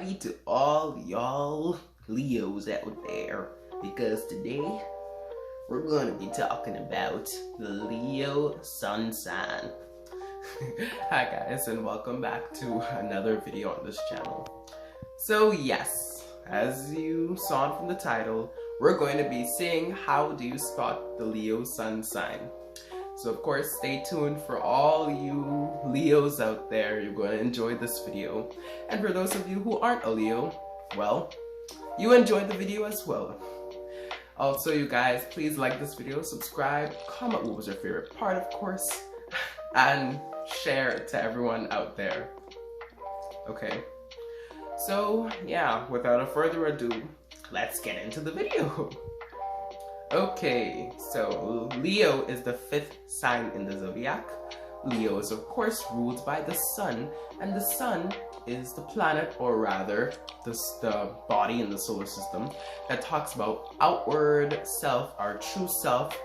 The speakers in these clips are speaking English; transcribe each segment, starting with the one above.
everybody, to all y'all Leos out there, because today we're going to be talking about the Leo sun sign. Hi guys, and welcome back to another video on this channel. So yes, as you saw from the title, we're going to be seeing how do you spot the Leo sun sign. So of course, stay tuned for all you Leos out there. You're going to enjoy this video. And for those of you who aren't a Leo, well, you enjoyed the video as well. Also, you guys, please like this video, subscribe, comment what was your favorite part, of course, and share it to everyone out there. Okay, so yeah, without further ado, let's get into the video. Okay, so Leo is the 5th sign in the zodiac. Leo is of course ruled by the sun, and the sun is the planet, or rather the body in the solar system that talks about outward self, our true self,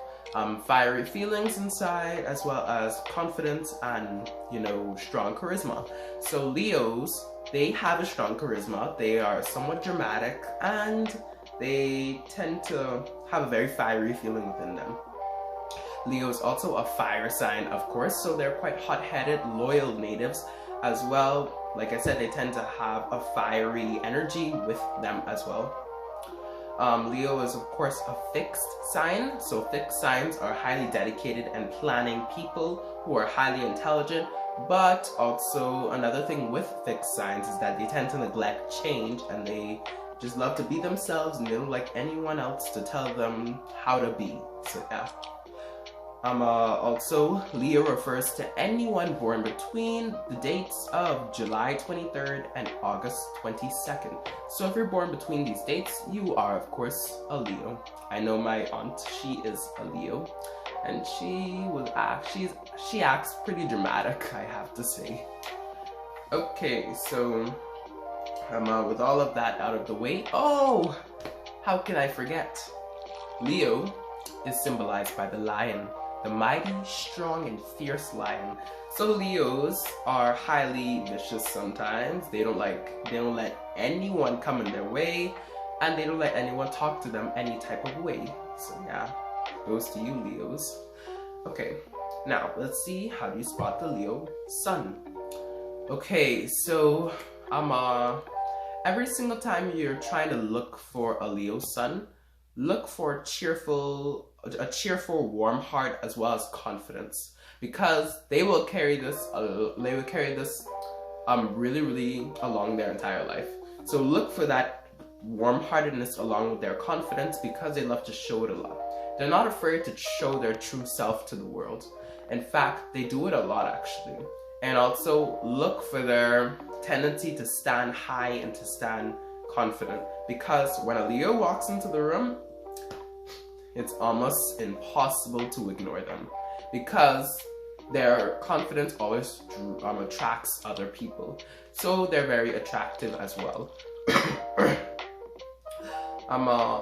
fiery feelings inside, as well as confidence and, you know, strong charisma. So Leos, they have a strong charisma, they are somewhat dramatic, and they tend to have a very fiery feeling within them. Leo is also a fire sign, of course, so they're quite hot-headed, loyal natives as well. Like I said, they tend to have a fiery energy with them as well. Leo is of course a fixed sign, so fixed signs are highly dedicated and planning people who are highly intelligent, but also another thing with fixed signs is that they tend to neglect change, and they just love to be themselves, and they don't like anyone else to tell them how to be. So yeah. Also, Leo refers to anyone born between the dates of July 23rd and August 22nd. So if you're born between these dates, you are of course a Leo. I know my aunt, she is a Leo, and she acts pretty dramatic, I have to say. Okay, so with all of that out of the way, oh, how can I forget? Leo is symbolized by the lion, the mighty, strong, and fierce lion. So Leos are highly vicious sometimes. They don't let anyone come in their way, and they don't let anyone talk to them any type of way. So yeah, goes to you, Leos. Okay, now let's see how do you spot the Leo sun. Okay, so every single time you're trying to look for a Leo sun, look for a cheerful, warm heart, as well as confidence, because they will carry this really, really along their entire life. So look for that warm-heartedness along with their confidence, because they love to show it a lot. They're not afraid to show their true self to the world. In fact, they do it a lot actually. And also look for their tendency to stand high and to stand confident, because when a Leo walks into the room, it's almost impossible to ignore them, because their confidence always attracts other people. So they're very attractive as well.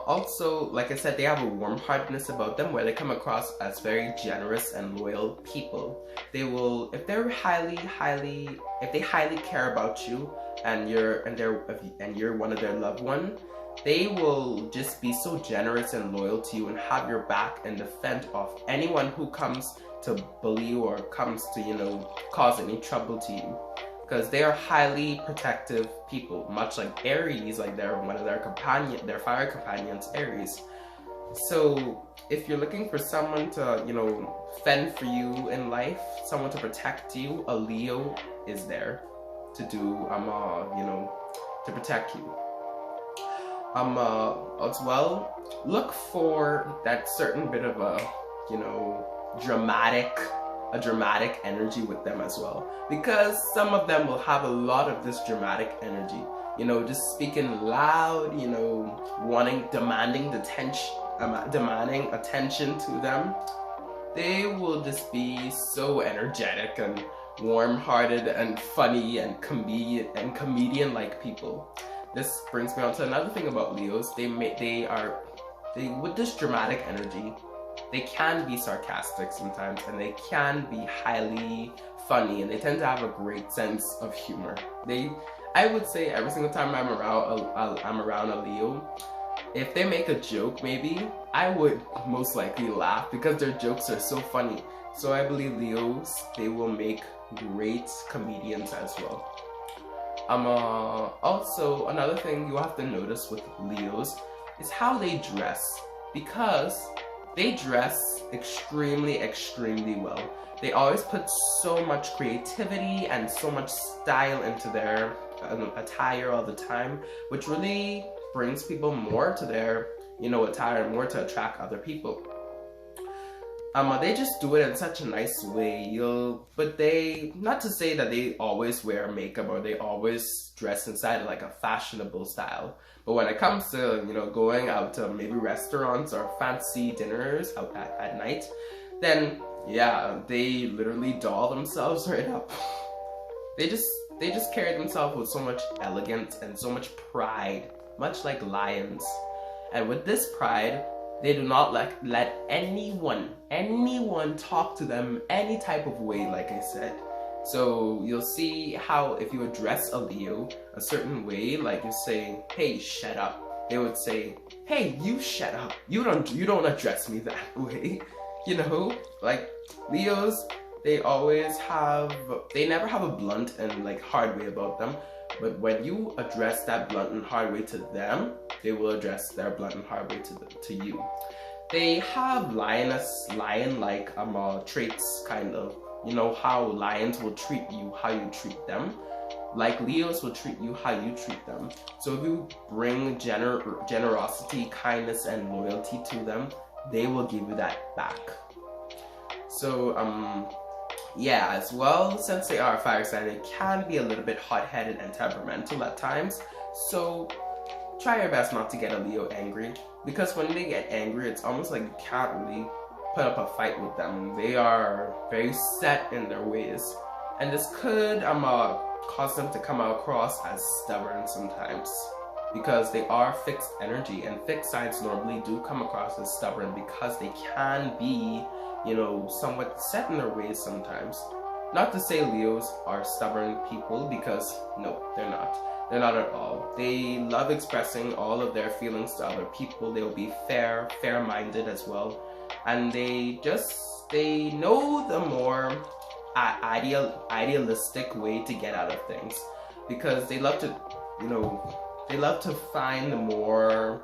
Also, like I said, they have a warm-heartedness about them where they come across as very generous and loyal people. They will, if they highly care about you, and you're one of their loved ones, they will just be so generous and loyal to you and have your back and defend off anyone who comes to bully you or comes to, you know, cause any trouble to you. Because they are highly protective people, much like Aries, like they're one of their fire companions, Aries. So if you're looking for someone to, you know, fend for you in life, someone to protect you, a Leo is there to do, you know, to protect you. As well, look for that certain bit of a, you know, dramatic energy with them as well, because some of them will have a lot of this dramatic energy, you know, just speaking loud, you know, demanding attention to them. They will just be so energetic and warm-hearted and funny and comedian-like people. This brings me on to another thing about Leos. They with this dramatic energy, they can be sarcastic sometimes, and they can be highly funny, and they tend to have a great sense of humor. I would say every single time I'm around a Leo, if they make a joke, maybe I would most likely laugh because their jokes are so funny. So I believe Leos, they will make great comedians as well. Also another thing you have to notice with Leos is how they dress, because they dress extremely well. They always put so much creativity and so much style into their attire all the time, which really brings people more to their, attire, more to attract other people. They just do it in such a nice way. But they, not to say that they always wear makeup or they always dress inside like a fashionable style. But when it comes to, going out to maybe restaurants or fancy dinners out at night, then yeah, they literally doll themselves right up. They just carry themselves with so much elegance and so much pride, much like lions. And with this pride, they do not let anyone talk to them any type of way, like I said. So you'll see how if you address a Leo a certain way, like you say, hey, shut up, they would say, hey, you shut up. You don't address me that way. Like Leos, they never have a blunt and like hard way about them. But when you address that blunt and hard way to them, they will address their blunt and hard way to you. They have lion-like traits, kind of. How lions will treat you, how you treat them. Like Leos will treat you how you treat them. So if you bring generosity, kindness, and loyalty to them, they will give you that back. So yeah, as well, since they are a fire sign, they can be a little bit hot-headed and temperamental at times. So try your best not to get a Leo angry, because when they get angry, it's almost like you can't really put up a fight with them. They are very set in their ways, and this could cause them to come across as stubborn sometimes, because they are fixed energy, and fixed signs normally do come across as stubborn because they can be, somewhat set in their ways sometimes. Not to say Leos are stubborn people, because no, they're not. They're not at all. They love expressing all of their feelings to other people. They'll be fair-minded as well. And they know the more idealistic way to get out of things, because they love to, find the more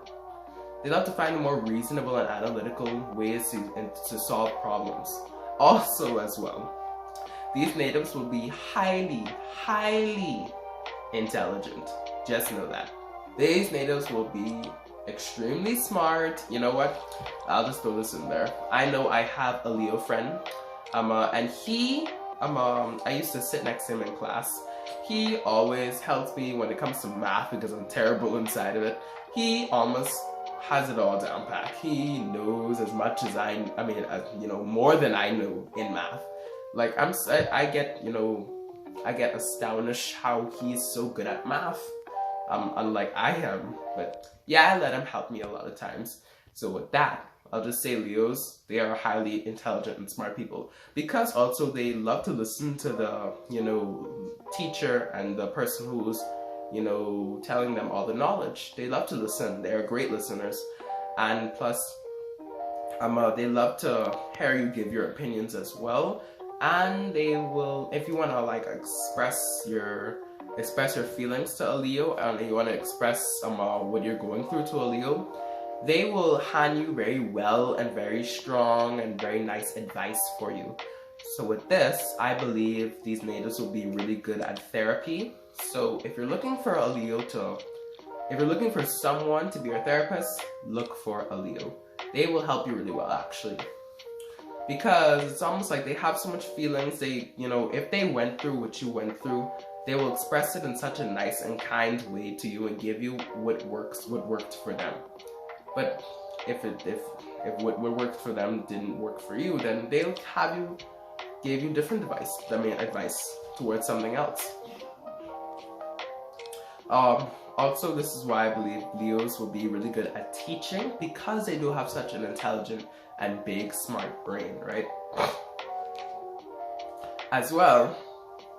reasonable and analytical ways to solve problems. Also as well, these natives will be highly intelligent. Just know that. These natives will be extremely smart. You know what? I'll just throw this in there. I know I have a Leo friend, and he, I used to sit next to him in class. He always helps me when it comes to math because I'm terrible inside of it. He almost has it all down pat. He knows as much as more than I know in math. Like I get astonished how he's so good at math. Unlike I am, but yeah, I let him help me a lot of times. So with that, I'll just say Leos, they are highly intelligent and smart people, because also they love to listen to the, teacher and the person who's, telling them all the knowledge. They love to listen. They're great listeners. And plus, they love to hear you give your opinions as well. And they will, if you want to like express your feelings to a Leo, and you want to express what you're going through to a Leo, they will hand you very well and very strong and very nice advice for you. So with this, I believe these natives will be really good at therapy. So if you're looking for a Leo if you're looking for someone to be your therapist, look for a Leo. They will help you really well, actually. Because it's almost like they have so much feelings. They, if they went through what you went through, they will express it in such a nice and kind way to you and give you what worked for them. But if what worked for them didn't work for you, then they'll give you different advice towards something else. Also, this is why I believe Leos will be really good at teaching, because they do have such an intelligent and big smart brain, right? As well,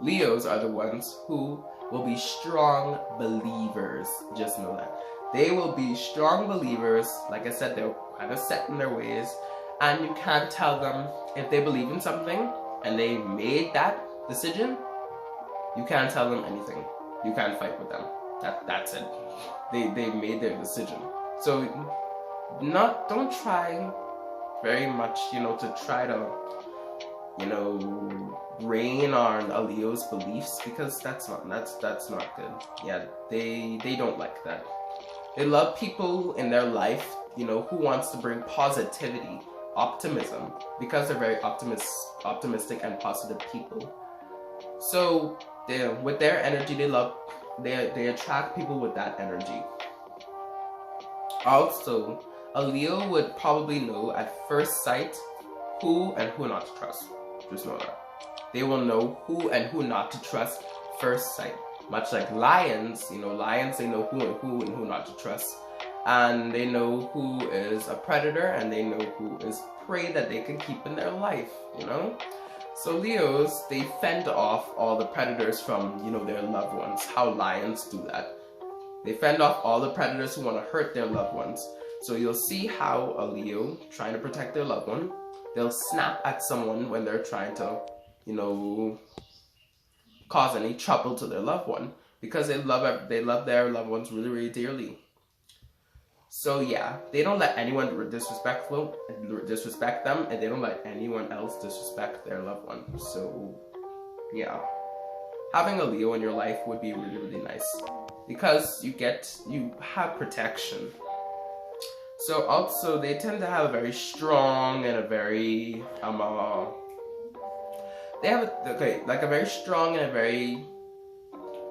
Leos are the ones who will be strong believers. Just know that. They will be strong believers. Like I said, they're kind of set in their ways. And you can't tell them if they believe in something and they made that decision. You can't tell them anything. You can't fight with them. That's it. They made their decision. So don't try very much, to try to, rain on a Leo's beliefs, because that's not good. Yeah, they don't like that. They love people in their life, who wants to bring positivity, optimism, because they're very optimistic and positive people. So with their energy, they attract people with that energy. Also, a Leo would probably know at first sight who and who not to trust. Just know that. They will know who and who not to trust first sight. Much like lions, lions, they know who and who not to trust. And they know who is a predator and they know who is prey that they can keep in their life, So Leos, they fend off all the predators from, their loved ones. How lions do that. They fend off all the predators who want to hurt their loved ones. So you'll see how a Leo, trying to protect their loved one, they'll snap at someone when they're trying to, cause any trouble to their loved one, because they love their loved ones really, really dearly. So yeah, they don't let anyone disrespect them, and they don't let anyone else disrespect their loved one. So yeah, having a Leo in your life would be really, really nice, because you have protection. So also, they tend to have a very strong and a very a very strong and a very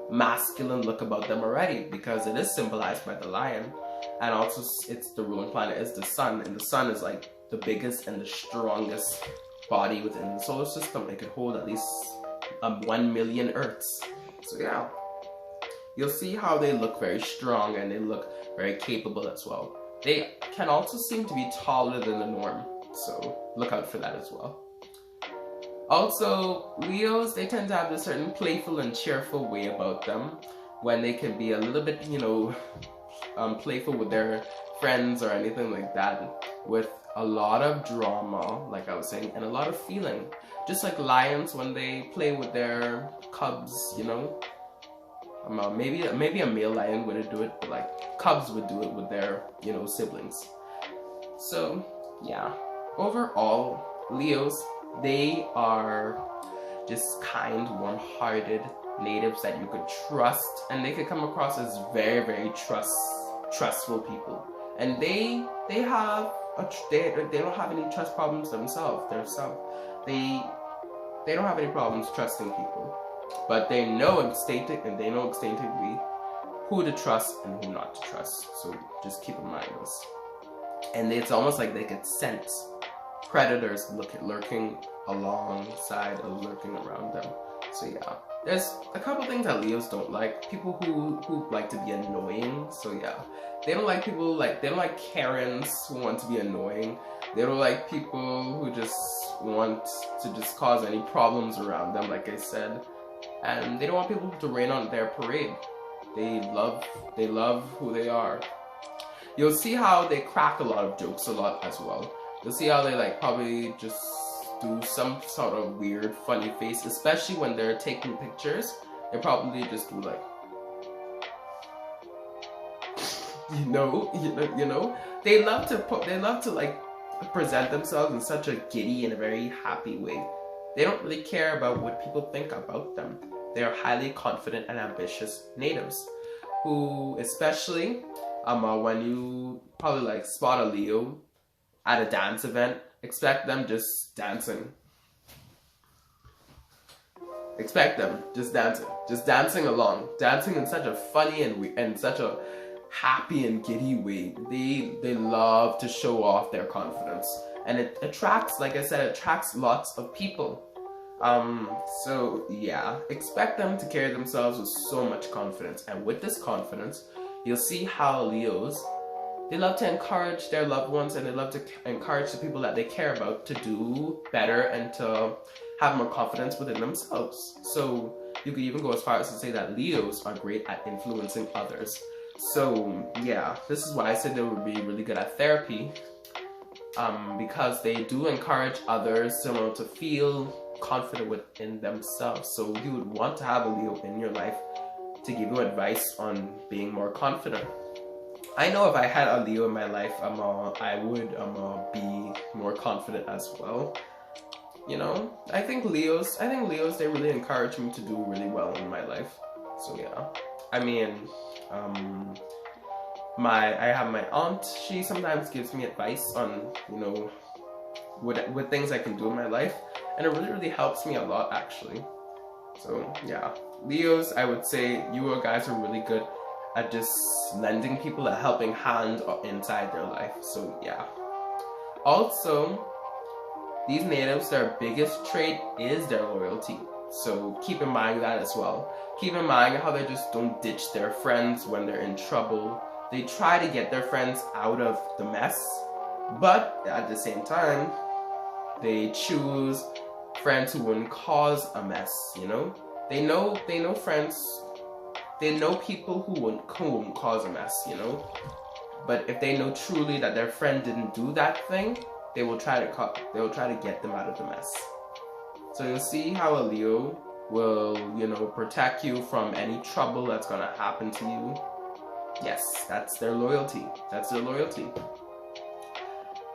masculine look about them already, because it is symbolized by the lion, and also it's the ruling planet is the sun, and the sun is like the biggest and the strongest body within the solar system. It could hold at least 1 million Earths. So yeah, you'll see how they look very strong and they look very capable as well. They can also seem to be taller than the norm, so look out for that as well. Also, Leos, they tend to have a certain playful and cheerful way about them, when they can be a little bit, playful with their friends or anything like that, with a lot of drama, like I was saying, and a lot of feeling. Just like lions when they play with their cubs, maybe a male lion wouldn't do it, but like cubs would do it with their, siblings. So yeah, overall, Leos, they are just kind, warm-hearted natives that you could trust, and they could come across as very, very trustful people. And they don't have any trust problems themselves. They don't have any problems trusting people, but they know instinctively who to trust and who not to trust. So just keep in mind this. And it's almost like they could sense predators lurking alongside or lurking around them. So yeah, there's a couple things that Leos don't like. People who like to be annoying. So yeah, they don't like Karens who want to be annoying. They don't like people who just want to just cause any problems around them, like I said. And they don't want people to rain on their parade. They love who they are. You'll see how they crack a lot of jokes a lot as well. You'll see how they probably just do some sort of weird funny face, especially when they're taking pictures. They probably just do they love to present themselves in such a giddy and a very happy way. They don't really care about what people think about them. They are highly confident and ambitious natives who, especially when you probably spot a Leo at a dance event, expect them just dancing. Expect them just dancing along, dancing in such a funny and such a happy and giddy way. They love to show off their confidence, and it attracts, like I said, lots of people. So yeah, expect them to carry themselves with so much confidence, and with this confidence, you'll see how Leos, they love to encourage their loved ones, and they love to encourage the people that they care about to do better and to have more confidence within themselves. So You could even go as far as to say that Leos are great at influencing others. So yeah, this is why I said they would be really good at therapy, because they do encourage others to feel confident within themselves. So you would want to have a Leo in your life to give you advice on being more confident. I know if I had a Leo in my life, I would be more confident as well. You know, I think Leos, they really encourage me to do really well in my life. So yeah, I mean, I have my aunt. She sometimes gives me advice on, you know, what things I can do in my life, and it really helps me a lot actually. So yeah, Leos, I would say you guys are really good at just lending people a helping hand inside their life. So yeah. Also, these natives, their biggest trait is their loyalty. So keep in mind that as well. Keep in mind how they just don't ditch their friends when they're in trouble. They try to get their friends out of the mess, but at the same time, they choose friends who wouldn't cause a mess, you know? They know friends, they know people who won't cause a mess, you know? But if they know truly that their friend didn't do that thing, they will try to get them out of the mess. So you'll see how a Leo will, you know, protect you from any trouble that's gonna happen to you. Yes, that's their loyalty. That's their loyalty.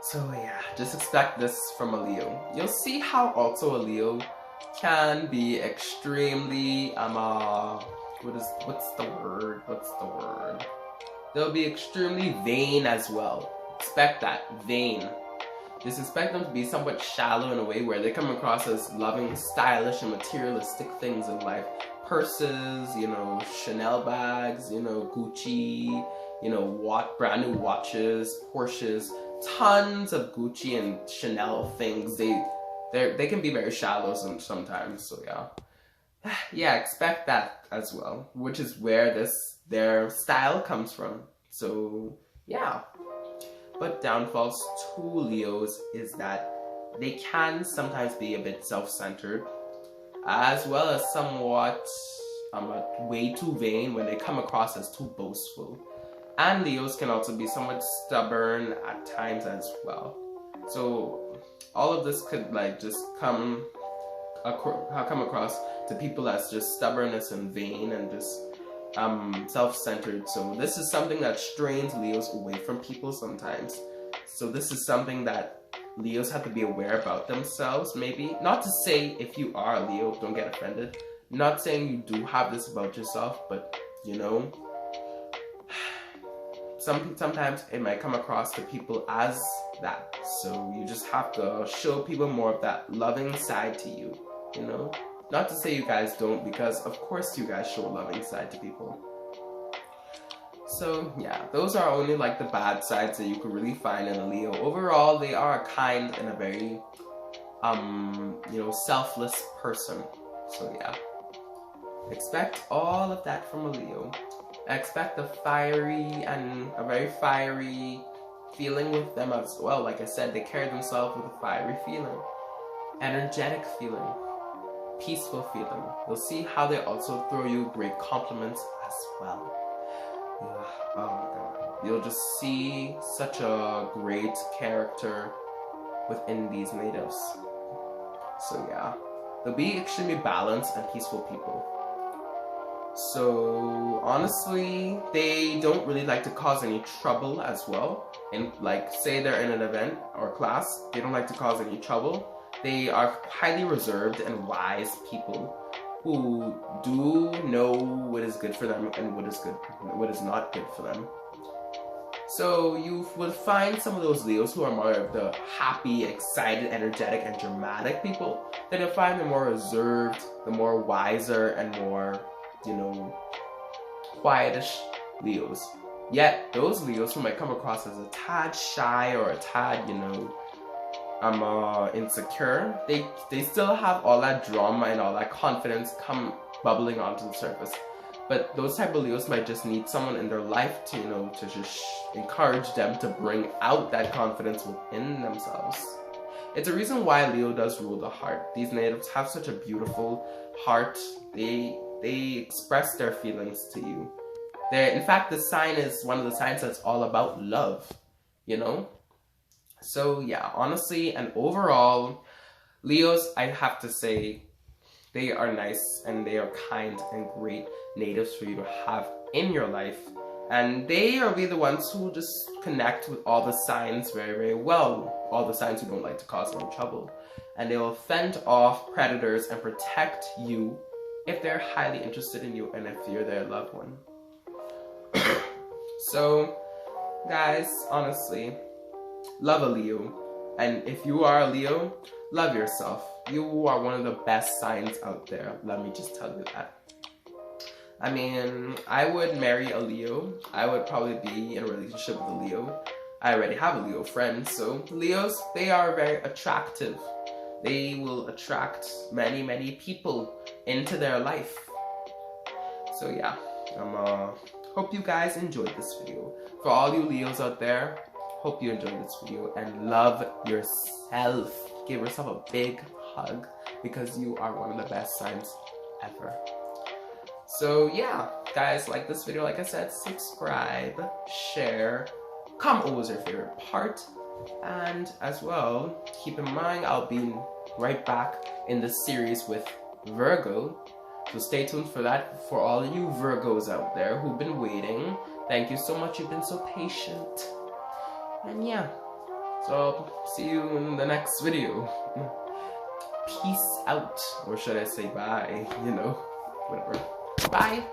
So yeah, just expect this from a Leo. You'll see how also a Leo can be extremely what's the word? They'll be extremely vain as well. Expect that, vain. Just expect them to be somewhat shallow in a way where they come across as loving stylish and materialistic things in life. Purses, you know, Chanel bags, you know, Gucci, you know, brand new watches, Porsches, tons of Gucci and Chanel things. They can be very shallow sometimes, so yeah. Yeah, expect that as well, which is where their style comes from. So yeah. But downfalls to Leos is that they can sometimes be a bit self-centered, as well as somewhat way too vain when they come across as too boastful. And Leos can also be somewhat stubborn at times as well. So all of this could like just come across to people as just stubbornness and vain and just self-centered. So this is something that strains Leos away from people sometimes. So this is something that Leos have to be aware about themselves, maybe. Not to say if you are a Leo, don't get offended. Not saying you do have this about yourself, but you know, sometimes it might come across to people as that. So you just have to show people more of that loving side to you, you know? Not to say you guys don't, because of course you guys show a loving side to people. So yeah, those are only like the bad sides that you could really find in a Leo. Overall, they are a kind and a very, you know, selfless person. So yeah, expect all of that from a Leo. Expect a very fiery feeling with them as well. Like I said, they carry themselves with a fiery feeling, energetic feeling, peaceful feeling. You'll see how they also throw you great compliments as well. Oh my god. You'll just see such a great character within these natives. So yeah, they'll be extremely balanced and peaceful people. So honestly, they don't really like to cause any trouble as well. And like, say they're in an event or class, they don't like to cause any trouble. They are highly reserved and wise people who do know what is good for them and what is not good for them. So you will find some of those Leos who are more of the happy, excited, energetic, and dramatic people. Then you'll find the more reserved, the more wiser, and more, you know, quietish Leos. Yet those Leos who might come across as a tad shy or a tad, you know, insecure, they still have all that drama and all that confidence come bubbling onto the surface. But those type of Leos might just need someone in their life to, you know, to just encourage them to bring out that confidence within themselves. It's a reason why Leo does rule the heart. These natives have such a beautiful heart. They They express their feelings to you. In fact, the sign is one of the signs that's all about love, you know? So yeah, honestly and overall, Leos, I have to say, they are nice and they are kind and great natives for you to have in your life. And they are really the ones who just connect with all the signs very, very well. All the signs who don't like to cause any trouble. And they will fend off predators and protect you if they're highly interested in you and if you're their loved one. So, guys, honestly, love a Leo. And if you are a Leo, love yourself. You are one of the best signs out there. Let me just tell you that. I mean, I would marry a Leo. I would probably be in a relationship with a Leo. I already have a Leo friend, so Leos, they are very attractive. They will attract many, many people into their life. So yeah, hope you guys enjoyed this video. For all you Leos out there, hope you enjoyed this video and love yourself. Give yourself a big hug because you are one of the best signs ever. So yeah, guys, like this video, like I said, subscribe, share, comment what was your favorite part, and as well, keep in mind I'll be right back in the series with Virgo. So stay tuned for that. For all of you Virgos out there who've been waiting, thank you so much. You've been so patient. And yeah, so see you in the next video. Peace out, or should I say bye, you know, whatever. Bye.